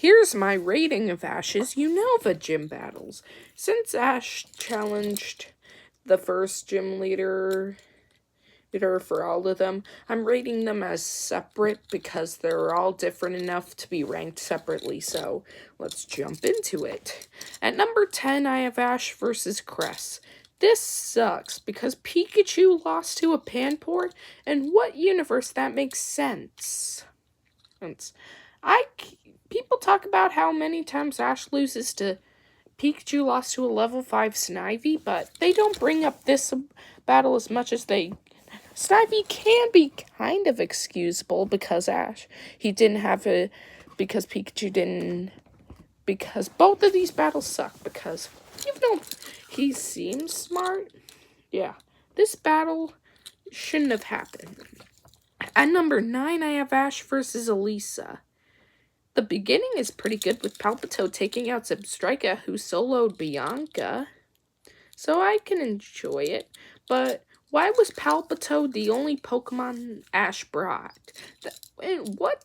Here's my rating of Ash's Unova gym battles. Since Ash challenged the first gym leader for all of them, I'm rating them as separate because they're all different enough to be ranked separately, so let's jump into it. At number 10, I have Ash versus Cress. This sucks because Pikachu lost to a Panport, and what universe that makes sense? People talk about how many times Ash loses to Pikachu lost to a level 5 Snivy, but they don't bring up this battle as much as they... Snivy can be kind of excusable because because Pikachu didn't... Because both of these battles suck, because even though he seems smart, yeah, this battle shouldn't have happened. At number 9, I have Ash versus Elisa. The beginning is pretty good with Palpito taking out Zebstrika, who soloed Bianca, so I can enjoy it, but why was Palpito the only Pokemon Ash brought? What?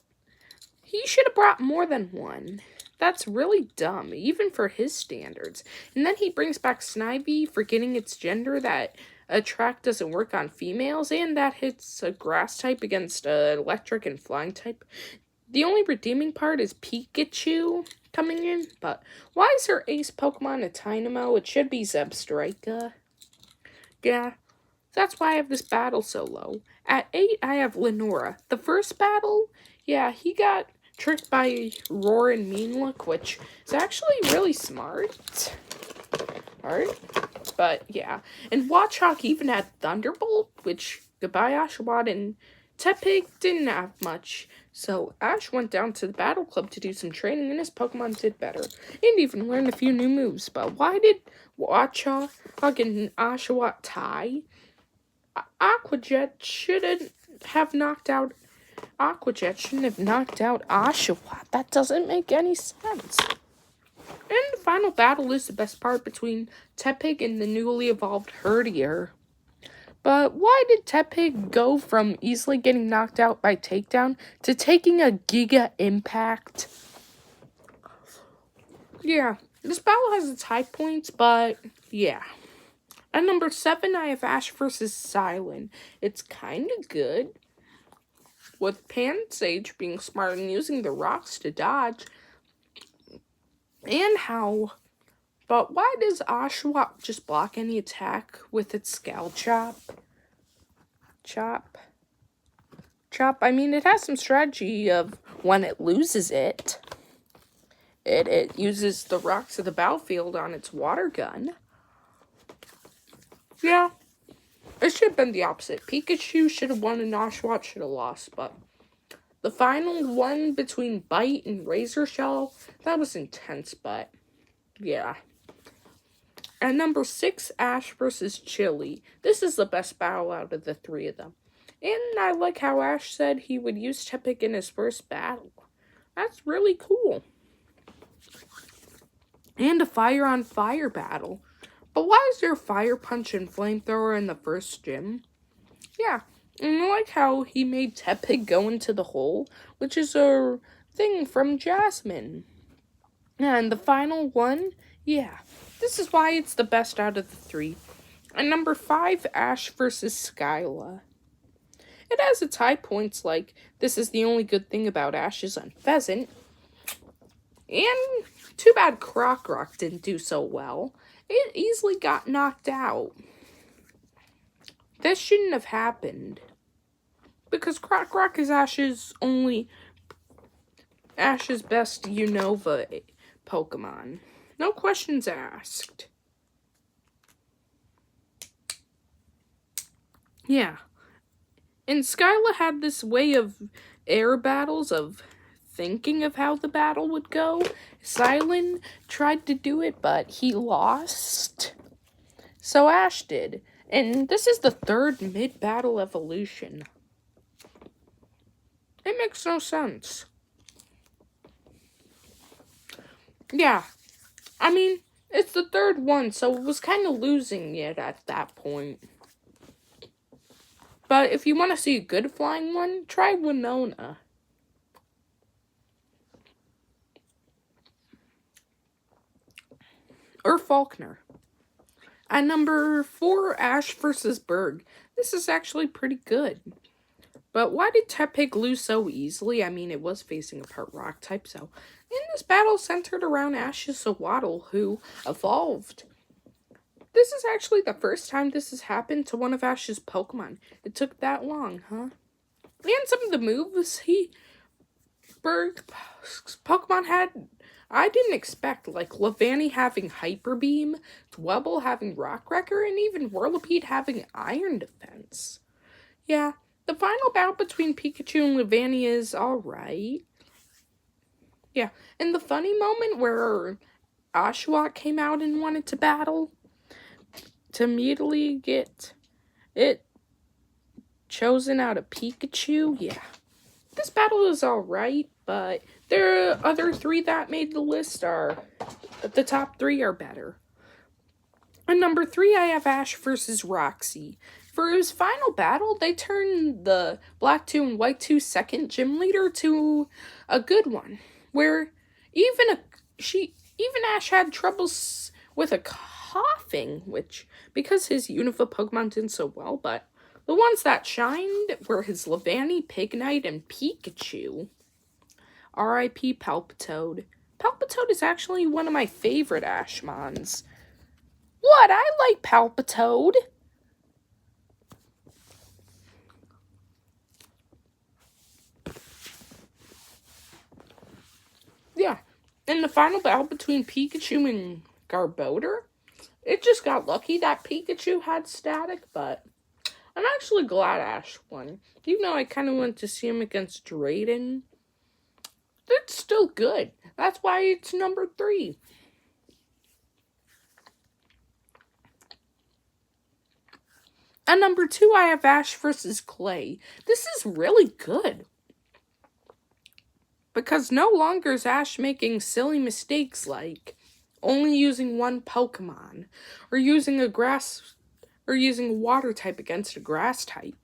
He should have brought more than one. That's really dumb, even for his standards. And then he brings back Snivy, forgetting its gender, that Attract doesn't work on females, and that hits a grass type against an electric and flying type. The only redeeming part is Pikachu coming in, but why is her ace Pokemon a Tynamo? It should be Zebstrika. Yeah, that's why I have this battle so low. At 8, I have Lenora. The first battle, yeah, he got tricked by Roar and Mean Look, which is actually really smart. Alright, but yeah. And Watchhawk even had Thunderbolt, which, goodbye Oshawott, and Tepig didn't have much. So Ash went down to the Battle Club to do some training, and his Pokemon did better. And even learned a few new moves. But why did Watchhawk and Oshawott tie? Aquajet shouldn't have knocked out Oshawott. That doesn't make any sense. And the final battle is the best part between Tepig and the newly evolved Herdier. But why did Tepig go from easily getting knocked out by takedown to taking a Giga Impact? Yeah, this battle has its high points, but yeah. At number 7, I have Ash versus Silent. It's kind of good, with Pansage being smart and using the rocks to dodge. But why does Oshawott just block any attack with its Scowl Chop? I mean, it has some strategy of when it loses it. It uses the rocks of the battlefield on its water gun. Yeah, it should have been the opposite. Pikachu should have won and Oshawott should have lost, but the final one between Bite and Razor Shell, that was intense, but yeah. At number 6, Ash versus Chili. This is the best battle out of the 3 of them. And I like how Ash said he would use Tepig in his first battle. That's really cool. And a fire on fire battle. But why is there Fire Punch and Flamethrower in the first gym? Yeah, and I like how he made Tepig go into the hole, which is a thing from Jasmine. And the final one, yeah, this is why it's the best out of the 3. And number 5, Ash versus Skyla. It has its high points, like this is the only good thing about Ash's Unpheasant. And too bad Croc Rock didn't do so well. It easily got knocked out. This shouldn't have happened. Because Croc Rock is Ash's best Unova Pokemon. No questions asked. Yeah. And Skyla had this way of air battles, of thinking of how the battle would go. Silent tried to do it, but he lost. So Ash did. And this is the 3rd mid-battle evolution. It makes no sense. Yeah. I mean, it's the 3rd one, so it was kind of losing it at that point. But if you want to see a good flying one, try Winona. or Faulkner. At number 4, Ash versus Berg. This is actually pretty good. But why did Tepig lose so easily? I mean, it was facing a part rock type, so. And this battle centered around Ash's Waddle, who evolved. This is actually the first time this has happened to one of Ash's Pokemon. It took that long, huh? And some of the moves Berg's Pokemon had, I didn't expect, like Levani having Hyper Beam, Dwebble having Rock Wrecker, and even Whirlipede having Iron Defense. Yeah, the final battle between Pikachu and Levani is alright. Yeah, and the funny moment where Oshawott came out and wanted to battle, to immediately get it chosen out of Pikachu, yeah. This battle is alright, but there are other 3 that made the list are, the top 3 are better. At number 3, I have Ash versus Roxy. For his final battle, they turned the Black 2 and White 2 second gym leader to a good one, where even Ash had troubles with a coughing, which, because his Unova Pokemon did so well, but the ones that shined were his Levani, Pignite, and Pikachu. R.I.P. Palpitoad. Palpitoad is actually one of my favorite Ashmons. What? I like Palpitoad. Yeah. In the final battle between Pikachu and Garbodor, it just got lucky that Pikachu had static, but I'm actually glad Ash won. Even though I kind of went to see him against Drayden, it's still good. That's why it's number 3. At number 2, I have Ash versus Clay. This is really good. Because no longer is Ash making silly mistakes like only using one Pokemon, or using a water type against a grass type.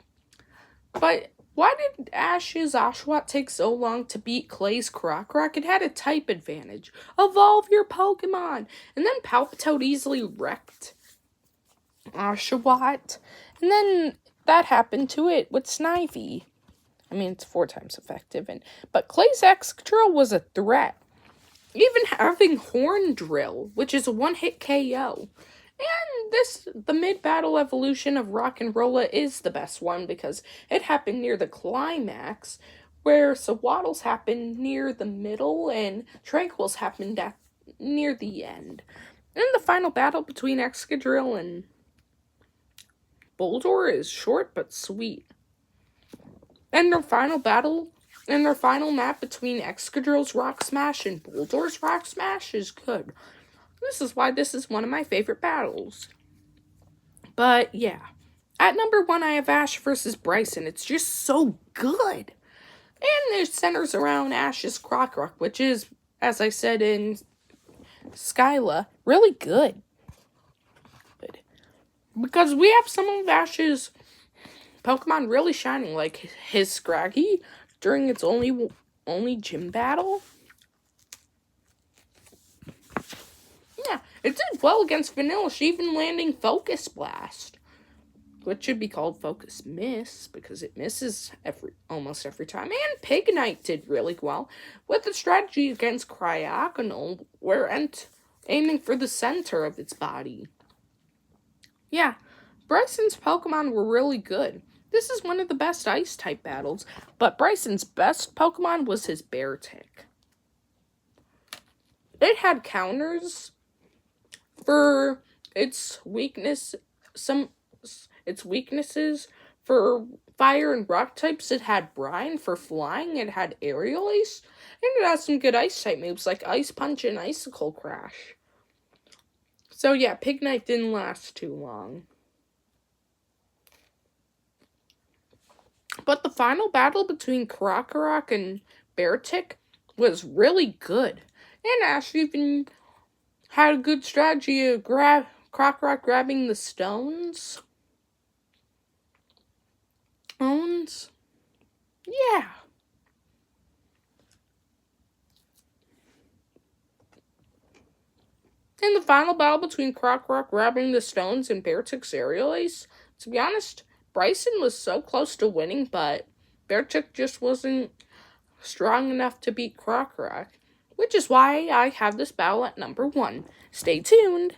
But why did Ash's Oshawott take so long to beat Clay's Krokorok? It had a type advantage. Evolve your Pokemon! And then Palpitoad easily wrecked Oshawott. And then that happened to it with Snivy. I mean, it's 4 times effective. But Clay's Excadrill was a threat. Even having Horn Drill, which is a 1-hit KO. And the mid-battle evolution of Rock'n'Rolla is the best one because it happened near the climax, where Sawaddles happened near the middle and Tranquils happened near the end. And the final battle between Excadrill and Boldore is short but sweet. And their final map between Excadrill's Rock Smash and Boldore's Rock Smash is good. This is why this is one of my favorite battles. But yeah. At number 1, I have Ash versus Bryson. It's just so good. And it centers around Ash's Krokorok, which is, as I said in Skyla, really good. Because we have some of Ash's Pokemon really shining, like his Scraggy during its only gym battle. Yeah, it did well against Vanillish, even landing Focus Blast, which should be called Focus Miss because it misses almost every time. And Pignite did really well with the strategy against Cryogonal, where aiming for the center of its body. Yeah, Bryson's Pokemon were really good. This is one of the best Ice-type battles, but Bryson's best Pokemon was his Beartic. It had counters for its weaknesses for fire and rock types. It had Brine for flying, it had Aerial Ace, and it had some good Ice-type moves like Ice Punch and Icicle Crash. So yeah, Pignite didn't last too long. But the final battle between Krokorok and Beartic was really good. And Ash even had a good strategy of Krokorok grabbing the stones. Yeah. In the final battle between Croc Rock grabbing the stones and Beartick's aerial ace, to be honest, Bryson was so close to winning, but Beartick just wasn't strong enough to beat Croc Rock, which is why I have this battle at number 1. Stay tuned!